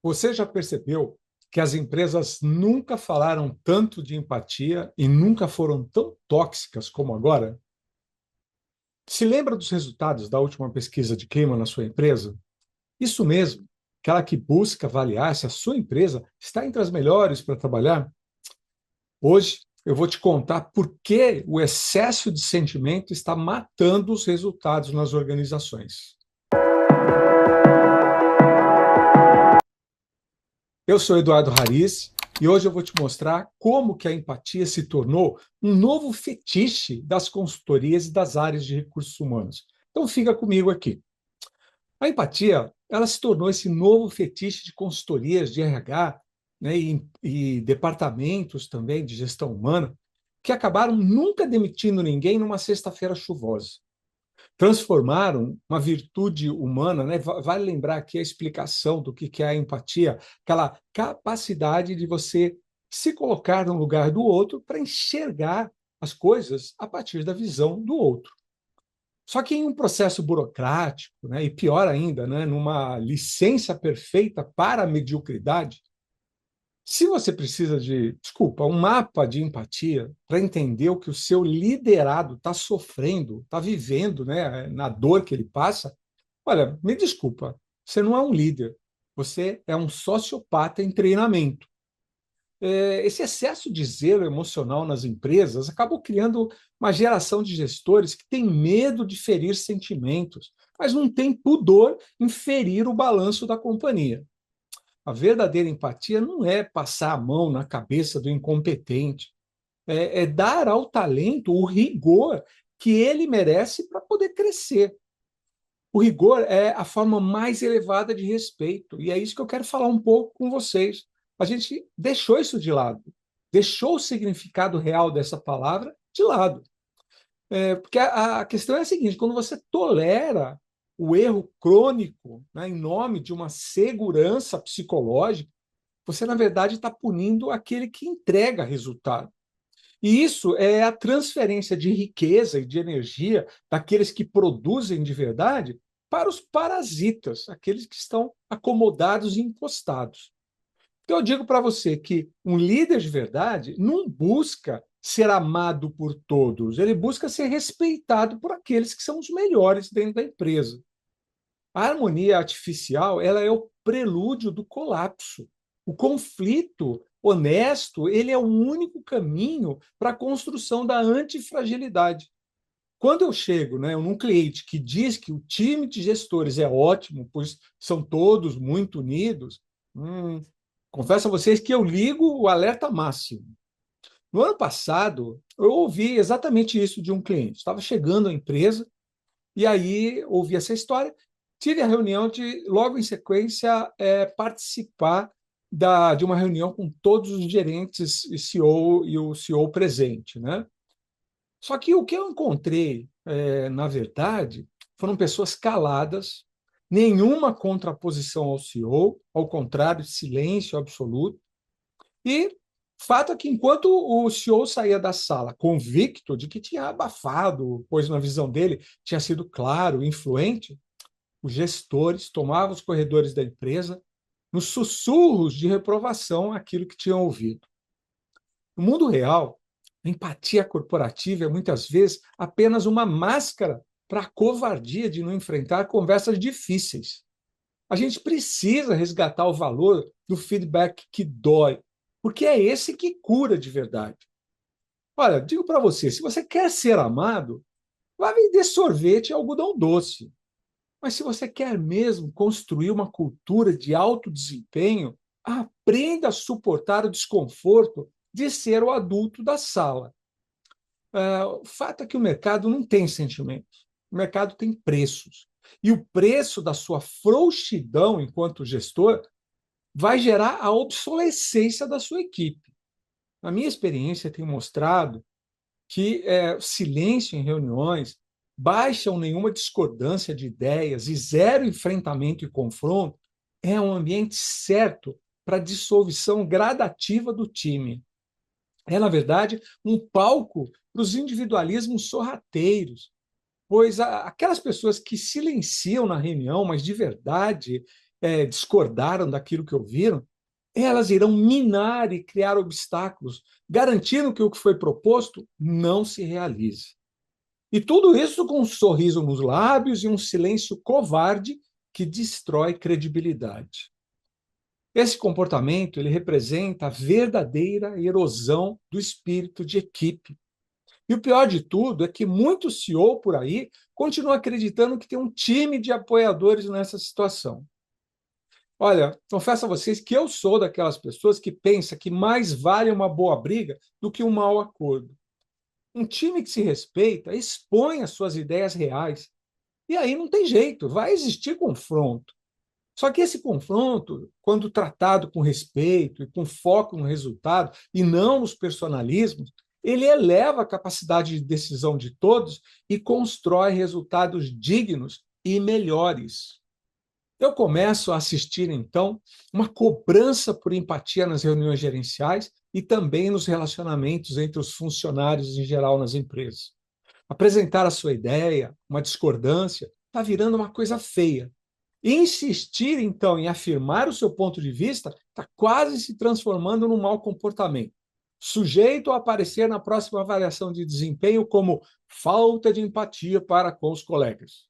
Você já percebeu que as empresas nunca falaram tanto de empatia e nunca foram tão tóxicas como agora? Se lembra dos resultados da última pesquisa de clima na sua empresa? Isso mesmo, aquela que busca avaliar se a sua empresa está entre as melhores para trabalhar? Hoje eu vou te contar por que o excesso de sentimento está matando os resultados nas organizações. Eu sou Eduardo Haris e hoje eu vou te mostrar como que a empatia se tornou um novo fetiche das consultorias e das áreas de recursos humanos. Então fica comigo aqui. A empatia, ela se tornou esse novo fetiche de consultorias de RH, né, e departamentos também de gestão humana, que acabaram nunca demitindo ninguém numa sexta-feira chuvosa. Transformaram uma virtude humana, né? Vale lembrar aqui a explicação do que é a empatia, aquela capacidade de você se colocar no lugar do outro para enxergar as coisas a partir da visão do outro. Só que em um processo burocrático, né, e pior ainda, né, numa licença perfeita para a mediocridade, se você precisa de, desculpa, um mapa de empatia para entender o que o seu liderado está sofrendo, está vivendo, né, na dor que ele passa, olha, me desculpa, você não é um líder, você é um sociopata em treinamento. Esse excesso de zelo emocional nas empresas acabou criando uma geração de gestores que tem medo de ferir sentimentos, mas não tem pudor em ferir o balanço da companhia. A verdadeira empatia não é passar a mão na cabeça do incompetente, é dar ao talento o rigor que ele merece para poder crescer. O rigor é a forma mais elevada de respeito, e é isso que eu quero falar um pouco com vocês. A gente deixou isso de lado, deixou o significado real dessa palavra de lado. Porque a questão é a seguinte: quando você tolera o erro crônico, né, em nome de uma segurança psicológica, você, na verdade, está punindo aquele que entrega resultado. E isso é a transferência de riqueza e de energia daqueles que produzem de verdade para os parasitas, aqueles que estão acomodados e encostados. Então, eu digo para você que um líder de verdade não busca ser amado por todos, ele busca ser respeitado por aqueles que são os melhores dentro da empresa. A harmonia artificial, ela é o prelúdio do colapso. O conflito honesto, ele é o único caminho para a construção da antifragilidade. Quando eu chego, né, num cliente que diz que o time de gestores é ótimo, pois são todos muito unidos, confesso a vocês que eu ligo o alerta máximo. No ano passado, eu ouvi exatamente isso de um cliente. Estava chegando à empresa e aí ouvi essa história. Tive a reunião de, logo em sequência, participar de uma reunião com todos os gerentes e CEO e o CEO presente, né? Só que o que eu encontrei, na verdade, foram pessoas caladas, nenhuma contraposição ao CEO, ao contrário, silêncio absoluto. E fato é que, enquanto o CEO saía da sala convicto de que tinha abafado, pois, na visão dele, tinha sido claro, influente, os gestores tomavam os corredores da empresa nos sussurros de reprovação àquilo que tinham ouvido. No mundo real, a empatia corporativa é muitas vezes apenas uma máscara para a covardia de não enfrentar conversas difíceis. A gente precisa resgatar o valor do feedback que dói, porque é esse que cura de verdade. Olha, digo para você, se você quer ser amado, vá vender sorvete e algodão doce. Mas se você quer mesmo construir uma cultura de alto desempenho, aprenda a suportar o desconforto de ser o adulto da sala. O fato é que o mercado não tem sentimentos, o mercado tem preços. E o preço da sua frouxidão enquanto gestor vai gerar a obsolescência da sua equipe. A minha experiência tem mostrado que silêncio em reuniões, baixa ou nenhuma discordância de ideias e zero enfrentamento e confronto é um ambiente certo para a dissolução gradativa do time. É, na verdade, um palco para os individualismos sorrateiros, pois aquelas pessoas que silenciam na reunião, mas de verdade discordaram daquilo que ouviram, elas irão minar e criar obstáculos, garantindo que o que foi proposto não se realize. E tudo isso com um sorriso nos lábios e um silêncio covarde que destrói credibilidade. Esse comportamento ele representa a verdadeira erosão do espírito de equipe. E o pior de tudo é que muito CEO por aí continua acreditando que tem um time de apoiadores nessa situação. Olha, confesso a vocês que eu sou daquelas pessoas que pensa que mais vale uma boa briga do que um mau acordo. Um time que se respeita expõe as suas ideias reais. E aí não tem jeito, vai existir confronto. Só que esse confronto, quando tratado com respeito e com foco no resultado e não nos personalismos, ele eleva a capacidade de decisão de todos e constrói resultados dignos e melhores. Eu começo a assistir, então, uma cobrança por empatia nas reuniões gerenciais e também nos relacionamentos entre os funcionários em geral nas empresas. Apresentar a sua ideia, uma discordância, está virando uma coisa feia. Insistir, então, em afirmar o seu ponto de vista está quase se transformando num mau comportamento, sujeito a aparecer na próxima avaliação de desempenho como falta de empatia para com os colegas.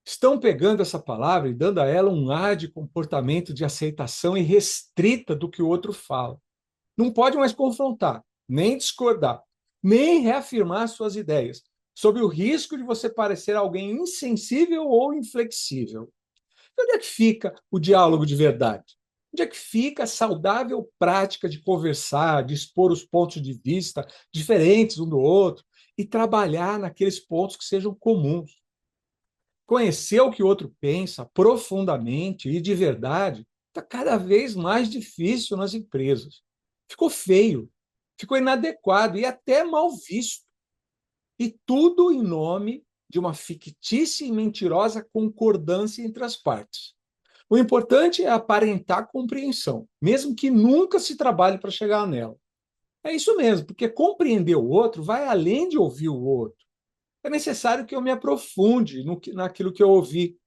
Estão pegando essa palavra e dando a ela um ar de comportamento de aceitação irrestrita do que o outro fala. Não pode mais confrontar, nem discordar, nem reafirmar suas ideias, sob o risco de você parecer alguém insensível ou inflexível. Onde é que fica o diálogo de verdade? Onde é que fica a saudável prática de conversar, de expor os pontos de vista diferentes um do outro e trabalhar naqueles pontos que sejam comuns? Conhecer o que o outro pensa profundamente e de verdade está cada vez mais difícil nas empresas. Ficou feio, ficou inadequado e até mal visto. E tudo em nome de uma fictícia e mentirosa concordância entre as partes. O importante é aparentar compreensão, mesmo que nunca se trabalhe para chegar nela. É isso mesmo, porque compreender o outro vai além de ouvir o outro. É necessário que eu me aprofunde naquilo que eu ouvi,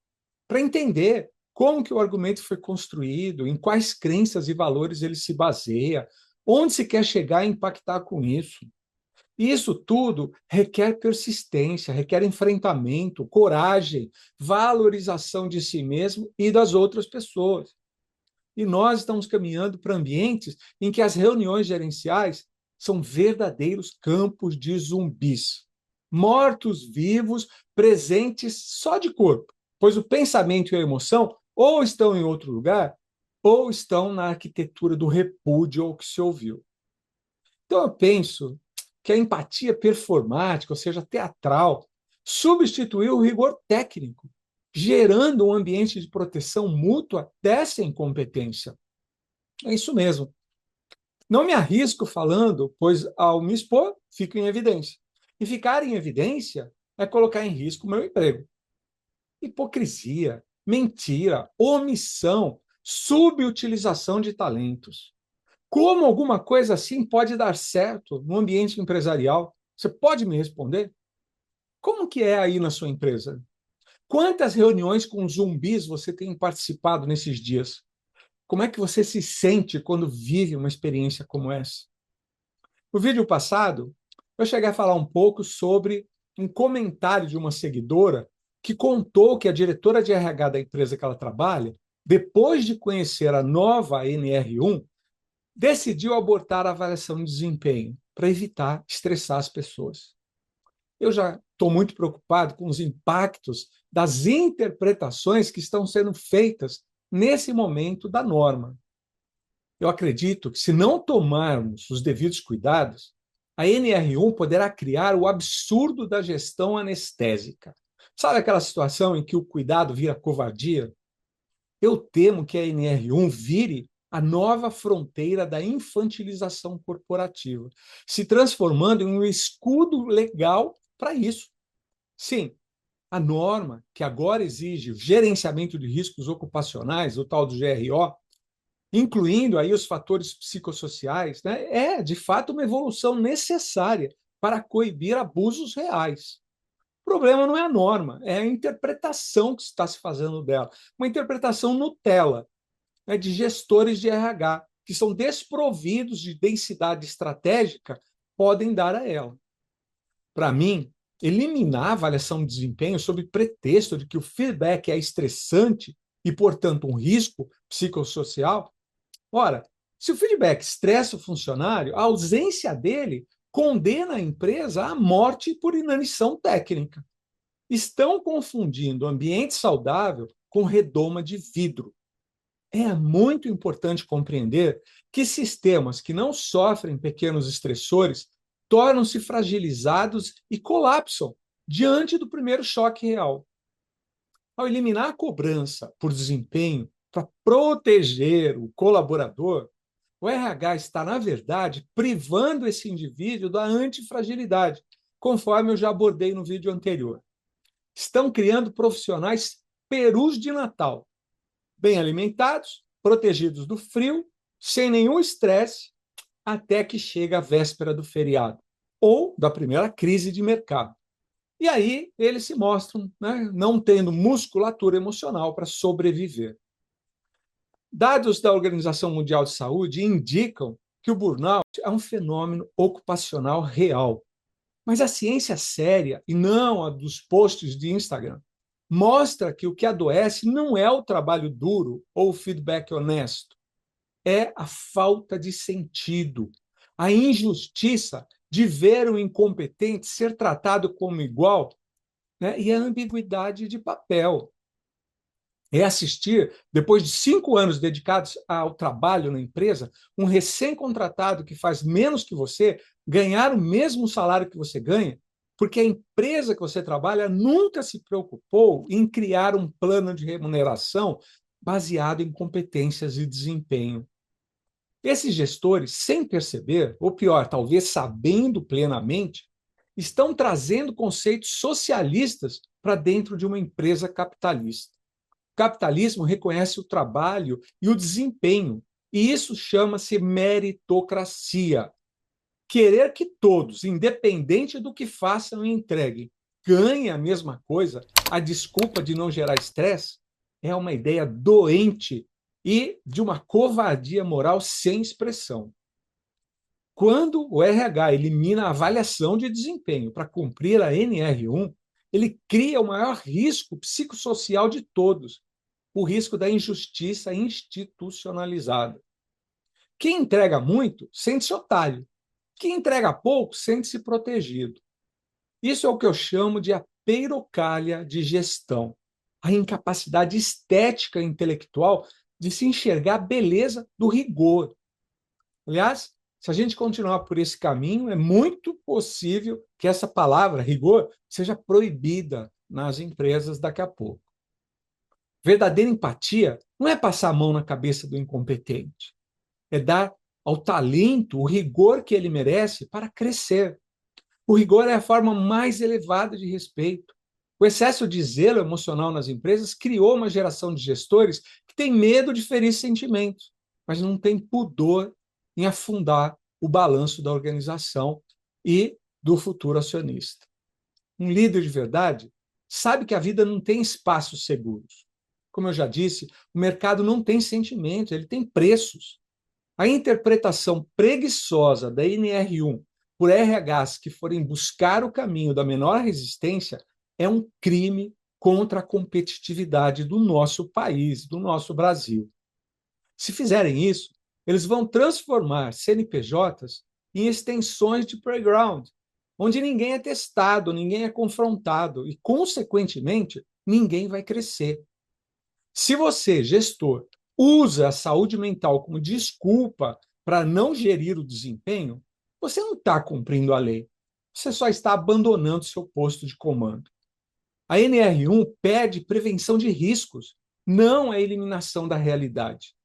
para entender como que o argumento foi construído, em quais crenças e valores ele se baseia, onde se quer chegar e impactar com isso. Isso tudo requer persistência, requer enfrentamento, coragem, valorização de si mesmo e das outras pessoas. E nós estamos caminhando para ambientes em que as reuniões gerenciais são verdadeiros campos de zumbis, mortos-vivos, presentes só de corpo, pois o pensamento e a emoção ou estão em outro lugar ou estão na arquitetura do repúdio ao que se ouviu. Então, eu penso que a empatia performática, ou seja, teatral, substituiu o rigor técnico, gerando um ambiente de proteção mútua dessa incompetência. É isso mesmo. Não me arrisco falando, pois ao me expor, fico em evidência. E ficar em evidência é colocar em risco o meu emprego. Hipocrisia, mentira, omissão, subutilização de talentos. Como alguma coisa assim pode dar certo no ambiente empresarial? Você pode me responder? Como que é aí na sua empresa? Quantas reuniões com zumbis você tem participado nesses dias? Como é que você se sente quando vive uma experiência como essa? No vídeo passado, eu cheguei a falar um pouco sobre um comentário de uma seguidora que contou que a diretora de RH da empresa que ela trabalha, depois de conhecer a nova NR1, decidiu abortar a avaliação de desempenho para evitar estressar as pessoas. Eu já estou muito preocupado com os impactos das interpretações que estão sendo feitas nesse momento da norma. Eu acredito que, se não tomarmos os devidos cuidados, a NR1 poderá criar o absurdo da gestão anestésica. Sabe aquela situação em que o cuidado vira covardia? Eu temo que a NR1 vire a nova fronteira da infantilização corporativa, se transformando em um escudo legal para isso. Sim, a norma, que agora exige o gerenciamento de riscos ocupacionais, o tal do GRO, incluindo aí os fatores psicossociais, né, é, de fato, uma evolução necessária para coibir abusos reais. O problema não é a norma, é a interpretação que está se fazendo dela. Uma interpretação Nutella, né, de gestores de RH, que são desprovidos de densidade estratégica, podem dar a ela. Para mim, eliminar a avaliação de desempenho sob pretexto de que o feedback é estressante e, portanto, um risco psicossocial. Ora, se o feedback estressa o funcionário, a ausência dele condena a empresa à morte por inanição técnica. Estão confundindo ambiente saudável com redoma de vidro. É muito importante compreender que sistemas que não sofrem pequenos estressores tornam-se fragilizados e colapsam diante do primeiro choque real. Ao eliminar a cobrança por desempenho para proteger o colaborador, o RH está, na verdade, privando esse indivíduo da antifragilidade, conforme eu já abordei no vídeo anterior. Estão criando profissionais perus de Natal, bem alimentados, protegidos do frio, sem nenhum estresse, até que chega a véspera do feriado ou da primeira crise de mercado. E aí eles se mostram, né, não tendo musculatura emocional para sobreviver. Dados da Organização Mundial de Saúde indicam que o burnout é um fenômeno ocupacional real. Mas a ciência séria, e não a dos posts de Instagram, mostra que o que adoece não é o trabalho duro ou o feedback honesto, é a falta de sentido, a injustiça de ver o incompetente ser tratado como igual, né, e a ambiguidade de papel. É assistir, depois de 5 anos dedicados ao trabalho na empresa, um recém-contratado que faz menos que você ganhar o mesmo salário que você ganha, porque a empresa que você trabalha nunca se preocupou em criar um plano de remuneração baseado em competências e desempenho. Esses gestores, sem perceber, ou pior, talvez sabendo plenamente, estão trazendo conceitos socialistas para dentro de uma empresa capitalista. O capitalismo reconhece o trabalho e o desempenho, e isso chama-se meritocracia. Querer que todos, independente do que façam e entreguem, ganhem a mesma coisa, a desculpa de não gerar estresse, é uma ideia doente e de uma covardia moral sem expressão. Quando o RH elimina a avaliação de desempenho para cumprir a NR1, ele cria o maior risco psicossocial de todos, o risco da injustiça institucionalizada. Quem entrega muito sente-se otário. Quem entrega pouco sente-se protegido. Isso é o que eu chamo de a peirocalha de gestão, a incapacidade estética e intelectual de se enxergar a beleza do rigor. Aliás, se a gente continuar por esse caminho, é muito possível que essa palavra, rigor, seja proibida nas empresas daqui a pouco. Verdadeira empatia não é passar a mão na cabeça do incompetente, é dar ao talento o rigor que ele merece para crescer. O rigor é a forma mais elevada de respeito. O excesso de zelo emocional nas empresas criou uma geração de gestores que tem medo de ferir sentimentos, mas não tem pudor em afundar o balanço da organização e do futuro acionista. Um líder de verdade sabe que a vida não tem espaços seguros. Como eu já disse, o mercado não tem sentimentos, ele tem preços. A interpretação preguiçosa da NR1 por RHs que forem buscar o caminho da menor resistência é um crime contra a competitividade do nosso país, do nosso Brasil. Se fizerem isso, eles vão transformar CNPJs em extensões de playground, onde ninguém é testado, ninguém é confrontado e, consequentemente, ninguém vai crescer. Se você, gestor, usa a saúde mental como desculpa para não gerir o desempenho, você não está cumprindo a lei. Você só está abandonando seu posto de comando. A NR1 pede prevenção de riscos, não a eliminação da realidade.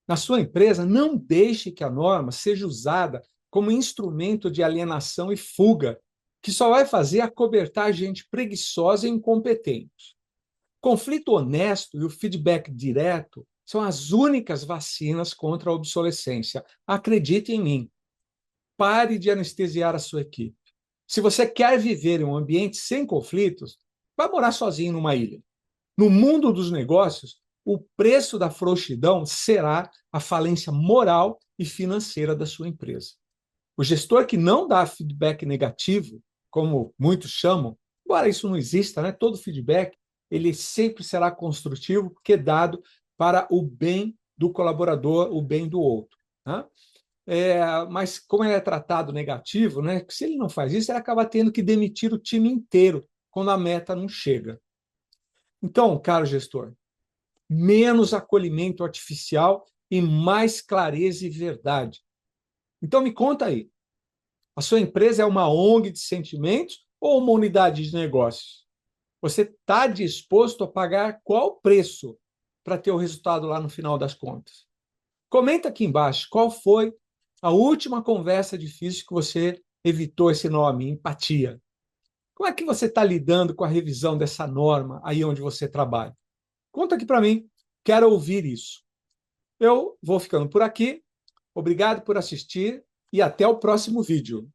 Na sua empresa, não deixe que a norma seja usada como instrumento de alienação e fuga, que só vai fazer acobertar gente preguiçosa e incompetente. Conflito honesto e o feedback direto são as únicas vacinas contra a obsolescência. Acredite em mim. Pare de anestesiar a sua equipe. Se você quer viver em um ambiente sem conflitos, vai morar sozinho numa ilha. No mundo dos negócios, o preço da frouxidão será a falência moral e financeira da sua empresa. O gestor que não dá feedback negativo, como muitos chamam, embora isso não exista, né? Todo feedback ele sempre será construtivo, porque é dado para o bem do colaborador, o bem do outro. Né? Mas como ele é tratado negativo, né? Se ele não faz isso, ele acaba tendo que demitir o time inteiro quando a meta não chega. Então, caro gestor, menos acolhimento artificial e mais clareza e verdade. Então, me conta aí, a sua empresa é uma ONG de sentimentos ou uma unidade de negócios? Você está disposto a pagar qual preço para ter o resultado lá no final das contas? Comenta aqui embaixo qual foi a última conversa difícil que você evitou esse nome, empatia. Como é que você está lidando com a revisão dessa norma aí onde você trabalha? Conta aqui para mim, quero ouvir isso. Eu vou ficando por aqui. Obrigado por assistir e até o próximo vídeo.